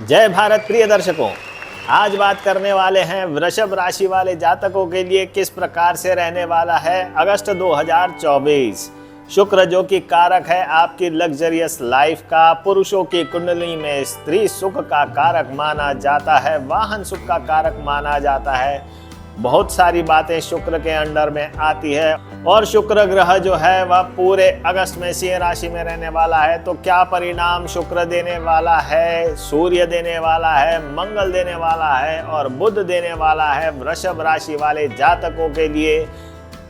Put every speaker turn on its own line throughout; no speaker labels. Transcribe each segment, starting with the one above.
जय भारत प्रिय दर्शकों, आज बात करने वाले हैं वृषभ राशि वाले जातकों के लिए किस प्रकार से रहने वाला है अगस्त 2024। शुक्र जो कि कारक है आपकी लग्जरियस लाइफ का, पुरुषों की कुंडली में स्त्री सुख का कारक माना जाता है, वाहन सुख का कारक माना जाता है। बहुत सारी बातें शुक्र के अंडर में आती है और शुक्र ग्रह जो है वह पूरे अगस्त में सिंह राशि में रहने वाला है। तो क्या परिणाम शुक्र देने वाला है, सूर्य देने वाला है, मंगल देने वाला है और बुध देने वाला है वृषभ राशि वाले जातकों के लिए,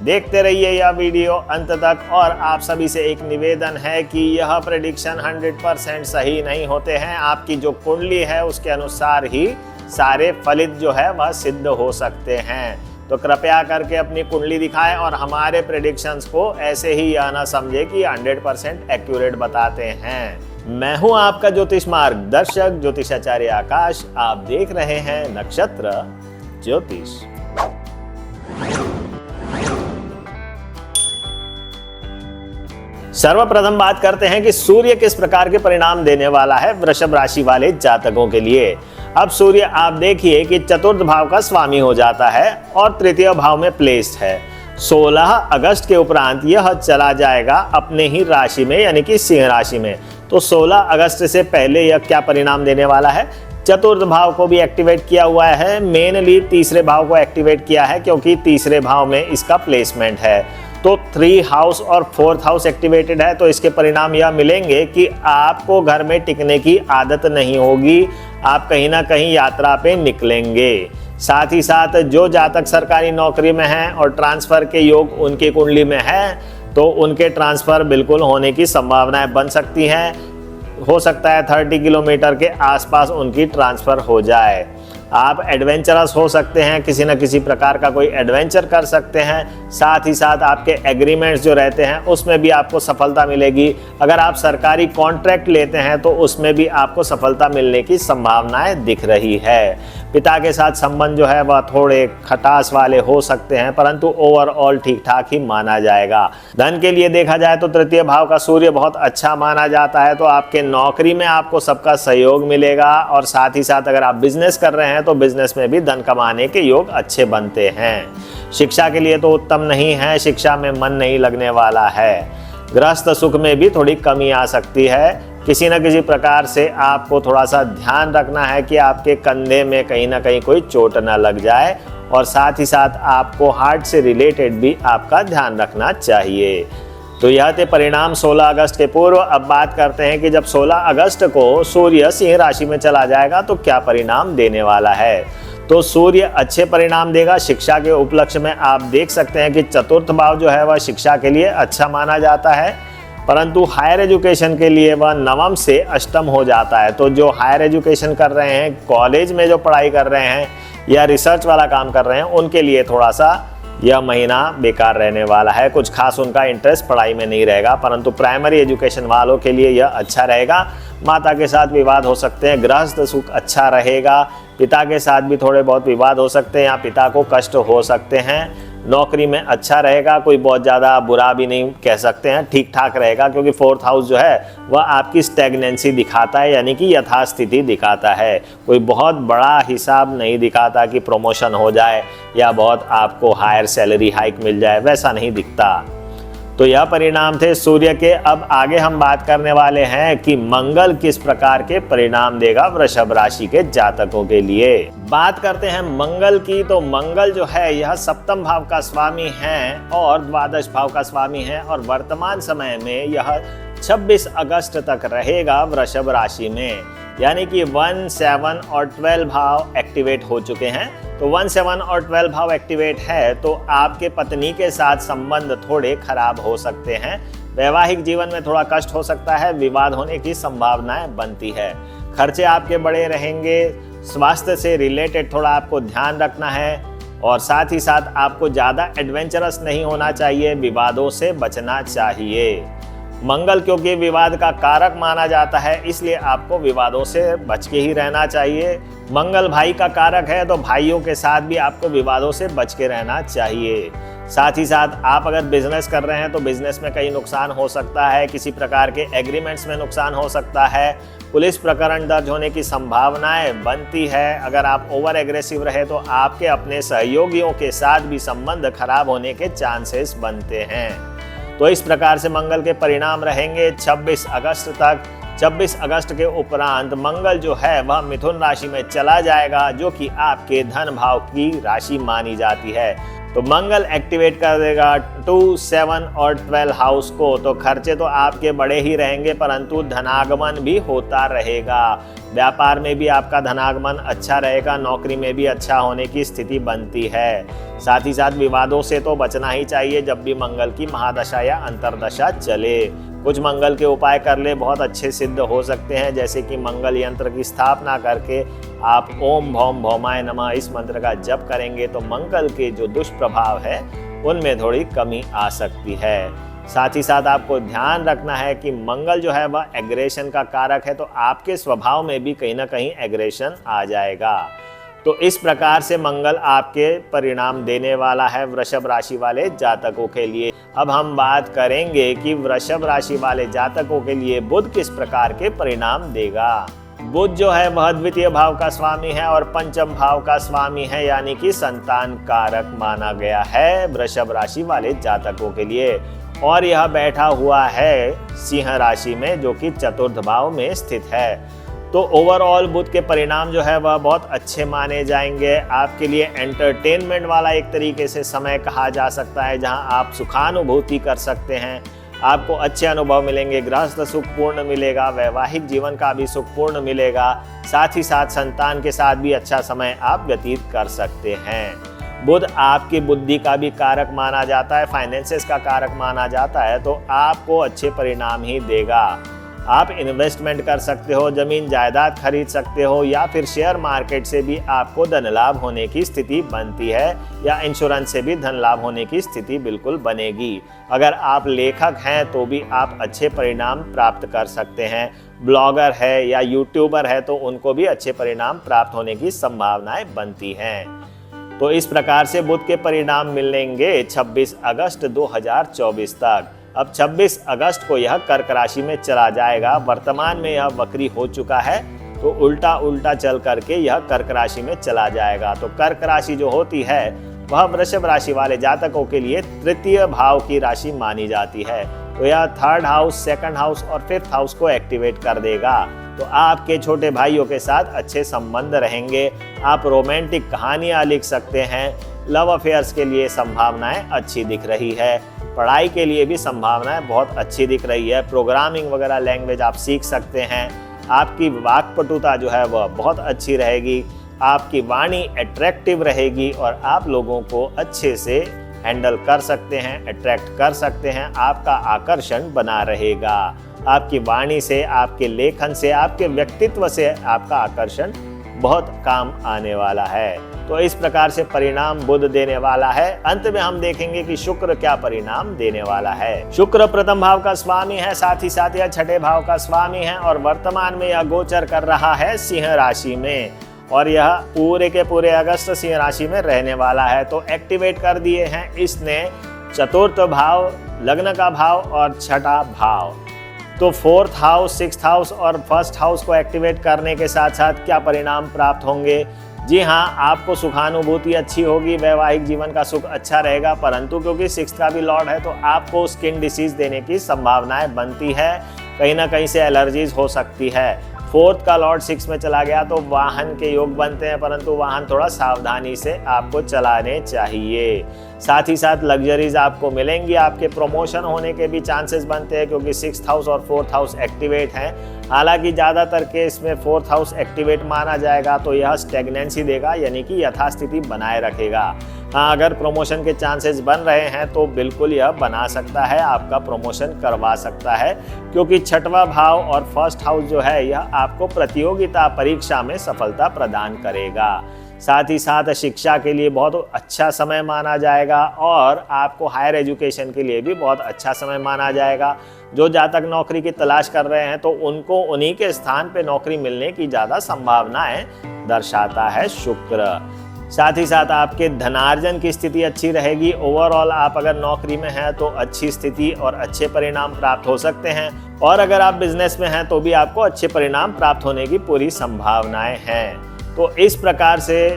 देखते रहिए यह वीडियो अंत तक। और आप सभी से एक निवेदन है कि यह प्रेडिक्शन 100% सही नहीं होते हैं, आपकी जो कुंडली है उसके अनुसार ही सारे फलित जो है वह सिद्ध हो सकते हैं। तो कृपया करके अपनी कुंडली दिखाएं और हमारे प्रेडिक्शंस को ऐसे ही यह ना समझे कि 100% एक्यूरेट बताते हैं। मैं हूं आपका ज्योतिष मार्गदर्शक ज्योतिषाचार्य आकाश। आप देख रहे हैं नक्षत्र ज्योतिष। सर्वप्रथम बात करते हैं कि सूर्य किस प्रकार के परिणाम देने वाला है वृषभ राशि वाले जातकों के लिए। अब सूर्य आप देखिए कि चतुर्थ भाव का स्वामी हो जाता है और तृतीय भाव में प्लेस्ड है। 16 अगस्त के उपरांत यह चला जाएगा अपने ही राशि में यानी कि सिंह राशि में। तो 16 अगस्त से पहले यह क्या परिणाम देने वाला है, चतुर्थ भाव को भी एक्टिवेट किया हुआ है, मेनली तीसरे भाव को एक्टिवेट किया है क्योंकि तीसरे भाव में इसका प्लेसमेंट है। तो 3 हाउस और 4th हाउस एक्टिवेटेड है। तो इसके परिणाम यह मिलेंगे कि आपको घर में टिकने की आदत नहीं होगी, आप कहीं ना कहीं यात्रा पे निकलेंगे। साथ ही साथ जो जातक सरकारी नौकरी में हैं और ट्रांसफ़र के योग उनकी कुंडली में है तो उनके ट्रांसफ़र बिल्कुल होने की संभावनाएं बन सकती हैं। हो सकता है 30 किलोमीटर के आसपास उनकी ट्रांसफ़र हो जाए। आप एडवेंचरस हो सकते हैं, किसी न किसी प्रकार का कोई एडवेंचर कर सकते हैं। साथ ही साथ आपके एग्रीमेंट्स जो रहते हैं उसमें भी आपको सफलता मिलेगी। अगर आप सरकारी कॉन्ट्रैक्ट लेते हैं तो उसमें भी आपको सफलता मिलने की संभावनाएं दिख रही है। पिता के साथ संबंध जो है वह थोड़े खटास वाले हो सकते हैं, परंतु ओवरऑल ठीक ठाक ही माना जाएगा। धन के लिए देखा जाए तो तृतीय भाव का सूर्य बहुत अच्छा माना जाता है। तो आपके नौकरी में आपको सबका सहयोग मिलेगा और साथ ही साथ अगर आप बिजनेस कर रहे हैं तो बिजनेस में भी धन कमाने के योग अच्छे बनते हैं। शिक्षा के लिए तो उत्तम नहीं है, शिक्षा में मन नहीं लगने वाला है। गृहस्थ सुख में भी थोड़ी कमी आ सकती है। किसी न किसी प्रकार से आपको थोड़ा सा ध्यान रखना है कि आपके कंधे में कहीं ना कहीं कोई चोट ना लग जाए और साथ ही साथ आपको हार्ट से रिलेटेड भी आपका ध्यान रखना चाहिए। तो यह थे परिणाम 16 अगस्त के पूर्व। अब बात करते हैं कि जब 16 अगस्त को सूर्य सिंह राशि में चला जाएगा तो क्या परिणाम देने वाला है। तो सूर्य अच्छे परिणाम देगा। शिक्षा के उपलक्ष्य में आप देख सकते हैं कि चतुर्थ भाव जो है वह शिक्षा के लिए अच्छा माना जाता है, परंतु हायर एजुकेशन के लिए वह नवम से अष्टम हो जाता है। तो जो हायर एजुकेशन कर रहे हैं, कॉलेज में जो पढ़ाई कर रहे हैं या रिसर्च वाला काम कर रहे हैं, उनके लिए थोड़ा सा यह महीना बेकार रहने वाला है। कुछ खास उनका इंटरेस्ट पढ़ाई में नहीं रहेगा, परंतु प्राइमरी एजुकेशन वालों के लिए यह अच्छा रहेगा। माता के साथ विवाद हो सकते हैं, गृहस्थ सुख अच्छा रहेगा, पिता के साथ भी थोड़े बहुत विवाद हो सकते हैं या पिता को कष्ट हो सकते हैं। नौकरी में अच्छा रहेगा, कोई बहुत ज़्यादा बुरा भी नहीं कह सकते हैं, ठीक ठाक रहेगा क्योंकि 4th हाउस जो है वह आपकी स्टैग्नेंसी दिखाता है यानी कि यथास्थिति दिखाता है। कोई बहुत बड़ा हिसाब नहीं दिखाता कि प्रमोशन हो जाए या बहुत आपको हायर सैलरी हाइक मिल जाए, वैसा नहीं दिखता। तो यह परिणाम थे सूर्य के। अब आगे हम बात करने वाले हैं कि मंगल किस प्रकार के परिणाम देगा वृषभ राशि के जातकों के लिए। बात करते हैं मंगल की। तो मंगल जो है यह सप्तम भाव का स्वामी है और द्वादश भाव का स्वामी है और वर्तमान समय में यह 26 अगस्त तक रहेगा वृषभ राशि में, यानी कि 1, 7 और 12 भाव एक्टिवेट हो चुके हैं। तो 1, 7 और 12 भाव एक्टिवेट है तो आपके पत्नी के साथ संबंध थोड़े खराब हो सकते हैं। वैवाहिक जीवन में थोड़ा कष्ट हो सकता है, विवाद होने की संभावनाएं बनती है। खर्चे आपके बड़े रहेंगे, स्वास्थ्य से रिलेटेड थोड़ा आपको ध्यान रखना है और साथ ही साथ आपको ज़्यादा एडवेंचरस नहीं होना चाहिए, विवादों से बचना चाहिए। मंगल क्योंकि विवाद का कारक माना जाता है इसलिए आपको विवादों से बच के ही रहना चाहिए। मंगल भाई का कारक है तो भाइयों के साथ भी आपको विवादों से बच के रहना चाहिए। साथ ही साथ आप अगर बिजनेस कर रहे हैं तो बिजनेस में कई नुकसान हो सकता है, किसी प्रकार के एग्रीमेंट्स में नुकसान हो सकता है, पुलिस प्रकरण दर्ज होने की संभावनाएं बनती है। अगर आप ओवर एग्रेसिव रहे तो आपके अपने सहयोगियों के साथ भी संबंध खराब होने के चांसेस बनते हैं। तो इस प्रकार से मंगल के परिणाम रहेंगे 26 अगस्त तक। 26 अगस्त के उपरांत मंगल जो है वह मिथुन राशि में चला जाएगा, जो कि आपके धन भाव की राशि मानी जाती है। तो मंगल एक्टिवेट कर देगा 2, 7 और 12 हाउस को। तो खर्चे तो आपके बड़े ही रहेंगे, परंतु धनागमन भी होता रहेगा। व्यापार में भी आपका धनागमन अच्छा रहेगा, नौकरी में भी अच्छा होने की स्थिति बनती है। साथ ही साथ विवादों से तो बचना ही चाहिए जब भी मंगल की महादशा या अंतरदशा चले। कुछ मंगल के उपाय कर ले, बहुत अच्छे सिद्ध हो सकते हैं, जैसे कि मंगल यंत्र की स्थापना करके आप ओम भौम भौमाय नमः इस मंत्र का जप करेंगे तो मंगल के जो दुष्प्रभाव है उनमें थोड़ी कमी आ सकती है। साथ ही साथ आपको ध्यान रखना है कि मंगल जो है वह एग्रेशन का कारक है, तो आपके स्वभाव में भी कहीं ना कहीं एग्रेशन आ जाएगा। तो इस प्रकार से मंगल आपके परिणाम देने वाला है वृषभ राशि वाले जातकों के लिए। अब हम बात करेंगे कि वृषभ राशि वाले जातकों के लिए बुध किस प्रकार के परिणाम देगा। बुध जो है वह द्वितीय भाव का स्वामी है और पंचम भाव का स्वामी है, यानी कि संतान कारक माना गया है वृषभ राशि वाले जातकों के लिए। और यह बैठा हुआ है सिंह राशि में, जो कि चतुर्थ भाव में स्थित है। तो ओवरऑल बुध के परिणाम जो है वह बहुत अच्छे माने जाएंगे। आपके लिए एंटरटेनमेंट वाला एक तरीके से समय कहा जा सकता है, जहां आप सुखानुभूति कर सकते हैं। आपको अच्छे अनुभव मिलेंगे, गृहस्थ सुख पूर्ण मिलेगा, वैवाहिक जीवन का भी सुख पूर्ण मिलेगा। साथ ही साथ संतान के साथ भी अच्छा समय आप व्यतीत कर सकते हैं। बुध आपकी बुद्धि का भी कारक माना जाता है, फाइनेंसेस का कारक माना जाता है, तो आपको अच्छे परिणाम ही देगा। आप इन्वेस्टमेंट कर सकते हो, जमीन जायदाद खरीद सकते हो, या फिर शेयर मार्केट से भी आपको धन लाभ होने की स्थिति बनती है, या इंश्योरेंस से भी धन लाभ होने की स्थिति बिल्कुल बनेगी। अगर आप लेखक हैं तो भी आप अच्छे परिणाम प्राप्त कर सकते हैं। ब्लॉगर है या यूट्यूबर है तो उनको भी अच्छे परिणाम प्राप्त होने की संभावनाएं बनती हैं। तो इस प्रकार से बुध के परिणाम मिलेंगे 26 अगस्त 2024 तक। अब 26 अगस्त को यह कर्क राशि में चला जाएगा। वर्तमान में यह वक्री हो चुका है, तो उल्टा चल करके यह कर्क राशि में चला जाएगा। तो कर्क राशि जो होती है वह वृषभ राशि वाले जातकों के लिए तृतीय भाव की राशि मानी जाती है। तो यह थर्ड हाउस, सेकंड हाउस और फिफ्थ हाउस को एक्टिवेट कर देगा। तो आपके छोटे भाइयों के साथ अच्छे संबंध रहेंगे। आप रोमांटिक कहानियां लिख सकते हैं। लव अफेयर्स के लिए संभावनाएं अच्छी दिख रही है। पढ़ाई के लिए भी संभावनाएं बहुत अच्छी दिख रही है। प्रोग्रामिंग वगैरह लैंग्वेज आप सीख सकते हैं। आपकी वाक्पटुता जो है वह बहुत अच्छी रहेगी। आपकी वाणी अट्रैक्टिव रहेगी और आप लोगों को अच्छे से हैंडल कर सकते हैं, अट्रैक्ट कर सकते हैं। आपका आकर्षण बना रहेगा। आपकी वाणी से, आपके लेखन से, आपके व्यक्तित्व से आपका आकर्षण बहुत काम आने वाला है। तो इस प्रकार से परिणाम बुध देने वाला है। अंत में हम देखेंगे कि शुक्र क्या परिणाम देने वाला है। शुक्र प्रथम भाव का स्वामी है, साथ ही साथ यह छठे भाव का स्वामी है और वर्तमान में यह गोचर कर रहा है सिंह राशि में, और यह पूरे के पूरे अगस्त सिंह राशि में रहने वाला है। तो एक्टिवेट कर दिए हैं इसने चतुर्थ भाव, लग्न का भाव और छठा भाव। तो फोर्थ हाउस, सिक्स्थ हाउस और फर्स्ट हाउस को एक्टिवेट करने के साथ साथ क्या परिणाम प्राप्त होंगे? जी हाँ, आपको सुखानुभूति अच्छी होगी, वैवाहिक जीवन का सुख अच्छा रहेगा, परंतु क्योंकि सिक्स्थ का भी लॉर्ड है तो आपको स्किन डिसीज देने की संभावनाएं बनती है। कहीं ना कहीं से एलर्जीज हो सकती है। फोर्थ का लॉर्ड 6 में चला गया तो वाहन के योग बनते हैं, परंतु वाहन थोड़ा सावधानी से आपको चलाने चाहिए। साथ ही साथ लग्जरीज आपको मिलेंगी। आपके प्रमोशन होने के भी चांसेस बनते हैं, क्योंकि 6th हाउस और 4th हाउस एक्टिवेट हैं। हालांकि ज़्यादातर केस में 4th हाउस एक्टिवेट माना जाएगा, तो यह स्टेगनेंसी देगा, यानी कि यथास्थिति बनाए रखेगा। हाँ, अगर प्रमोशन के चांसेस बन रहे हैं तो बिल्कुल यह बना सकता है, आपका प्रमोशन करवा सकता है, क्योंकि छठवां भाव और फर्स्ट हाउस जो है यह आपको प्रतियोगिता परीक्षा में सफलता प्रदान करेगा। साथ ही साथ शिक्षा के लिए बहुत अच्छा समय माना जाएगा और आपको हायर एजुकेशन के लिए भी बहुत अच्छा समय माना जाएगा। जो जातक नौकरी की तलाश कर रहे हैं तो उनको उन्हीं के स्थान पे नौकरी मिलने की ज़्यादा संभावनाएं दर्शाता है शुक्र। साथ ही साथ आपके धनार्जन की स्थिति अच्छी रहेगी। ओवरऑल आप अगर नौकरी में हैं तो अच्छी स्थिति और अच्छे परिणाम प्राप्त हो सकते हैं, और अगर आप बिजनेस में हैं तो भी आपको अच्छे परिणाम प्राप्त होने की पूरी संभावनाएं हैं। तो इस प्रकार से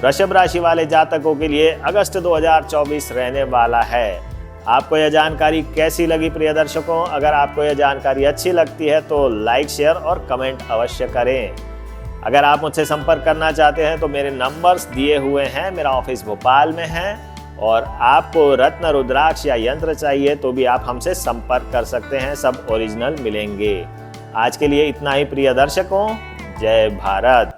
वृषभ राशि वाले जातकों के लिए अगस्त 2024 रहने वाला है। आपको यह जानकारी कैसी लगी प्रिय दर्शकों? अगर आपको यह जानकारी अच्छी लगती है तो लाइक, शेयर और कमेंट अवश्य करें। अगर आप मुझसे संपर्क करना चाहते हैं तो मेरे नंबर्स दिए हुए हैं। मेरा ऑफिस भोपाल में है, और आपको रत्न, रुद्राक्ष या यंत्र चाहिए तो भी आप हमसे संपर्क कर सकते हैं, सब ओरिजिनल मिलेंगे। आज के लिए इतना ही प्रिय दर्शकों। जय भारत।